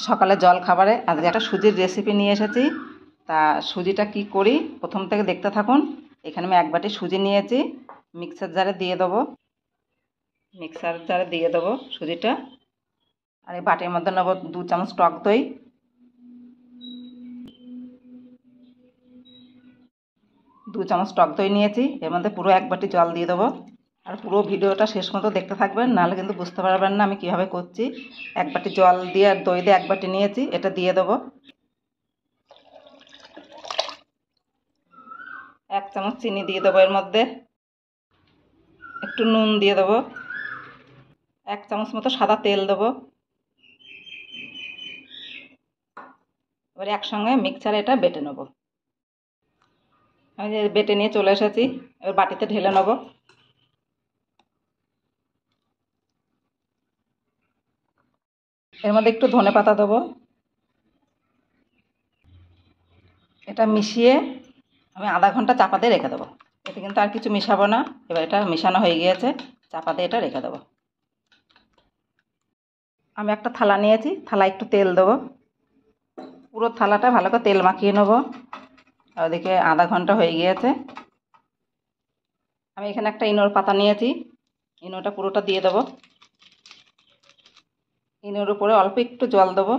সকালে জল খাবারে আজকে একটা সুজির রেসিপি নিয়ে এসেছি। তা সুজিটা কি করি প্রথম থেকে দেখতে থাকুন। এখানে আমি 1 বাটি সুজি নিয়েছি, মিক্সার জারে দিয়ে দেবো সুজিটা। আর এই বাটির মধ্যে নেবো 2 চামচ টক দই, 2 চামচ টক দই নিয়েছি। এর মধ্যে পুরো 1 বাটি জল দিয়ে দেবো। আর পুরো ভিডিওটা শেষ মতো দেখতে থাকবেন, নাহলে কিন্তু বুঝতে পারবেন না আমি কিভাবে করছি। 1 বাটি জল দিয়ে আর দই দিয়ে 1 বাটি নিয়েছি, এটা দিয়ে দেবো। 1 চামচ চিনি দিয়ে দেবো। এর মধ্যে একটু নুন দিয়ে দেবো, 1 চামচ মতো সাদা তেল দেবো। এবার একসঙ্গে মিক্সারে এটা বেটে নেবো। আমি যে বেটে নিয়ে চলে এসেছি, এবার বাটিতে ঢেলে নেবো। এর মধ্যে একটু ধনেপাতা দেবো। এটা মিশিয়ে আমি আধা ঘন্টা চাপা দিয়ে রেখে দেবো। এতে কিন্তু আর কিছু মেশাবো না। এবার এটা মেশানো হয়ে গিয়েছে, চাপা দিয়ে এটা রেখে দেবো। আমি একটা থালা নিয়েছি, থালায় একটু তেল দেবো। পুরো থালাটা ভালো করে তেল মাখিয়ে নেবো। আর ওদিকে আধা ঘন্টা হয়ে গিয়েছে। আমি এখানে একটা ইনোর পাতা নিয়েছি, ইনোটা পুরোটা দিয়ে দেবো। ইনোর উপরে অল্প একটু জল দেবো।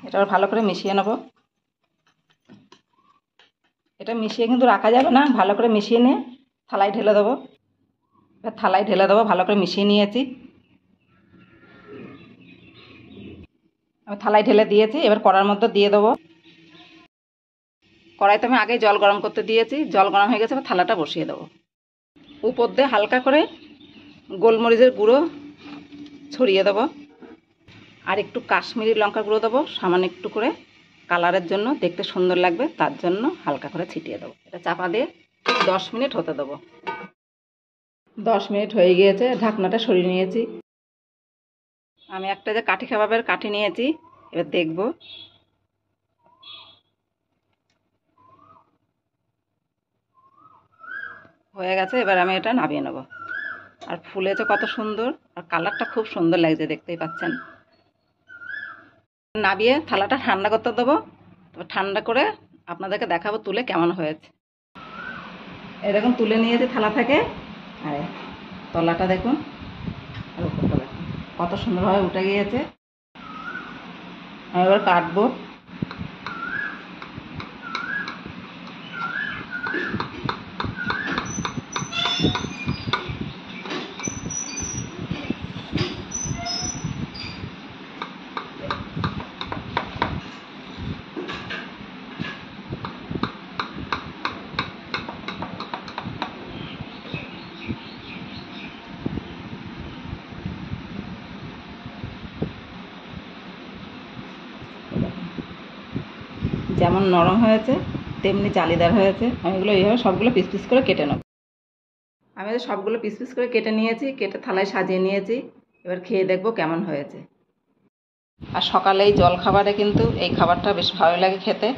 এটা ভালো করে মিশিয়ে নেবো। এটা মিশিয়ে কিন্তু রাখা যাবে না, ভালো করে মিশিয়ে নিয়ে থালায় ঢেলে দেবো। এবার থালায় ঢেলে দেবো, ভালো করে মিশিয়ে নিয়েছি। আমি থালায় ঢেলে দিয়েছি, এবার কড়ার মধ্যে দিয়ে দেবো। কড়াইতে আমি আগেই জল গরম করতে দিয়েছি, জল গরম হয়ে গেছে। এবার থালাটা বসিয়ে দেবো। উপর দিয়ে হালকা করে গোলমরিচের গুঁড়ো ছড়িয়ে দেবো। আর একটু কাশ্মীরি লঙ্কার গুঁড়ো দেবো, সামান্য একটু করে, কালারের জন্য, দেখতে সুন্দর লাগবে তার জন্য হালকা করে ছিটিয়ে দেবো। এটা চাপা দিয়ে 10 মিনিট হতে দেবো। 10 মিনিট হয়ে গিয়েছে, ঢাকনাটা সরিয়ে নিয়েছি। আমি একটা যে কাঠি কাবাবের কাঠি নিয়েছি, এবার দেখব। হয়ে গেছে, এবার আমি এটা নামিয়ে নেব। আর ফুলেছে কত সুন্দর, আর কালারটা খুব সুন্দর লাগছে, দেখতেই পাচ্ছেন। নামিয়ে থালাটা ঠান্ডা করতে দেবো। তবে ঠান্ডা করে আপনাদেরকে দেখাবো তুলে কেমন হয়েছে। এরকম তুলে নিয়েছি থালা থেকে। আর তলাটা দেখুন, আর উপরটা দেখুন, কত সুন্দরভাবে উঠে গিয়েছে। আমি এবার কাটবো। যেমন নরম হয়েছে তেমনি জালিদার হয়েছে। আমি এগুলো এইভাবে সবগুলো পিস পিস করে কেটে নেব। আমি সবগুলো পিস পিস করে কেটে নিয়েছি, কেটে থালায় সাজিয়ে নিয়েছি। এবার খেয়ে দেখবো কেমন হয়েছে। আর সকালে এই জল খাবারে কিন্তু এই খাবারটা বেশ ভালো লাগে খেতে।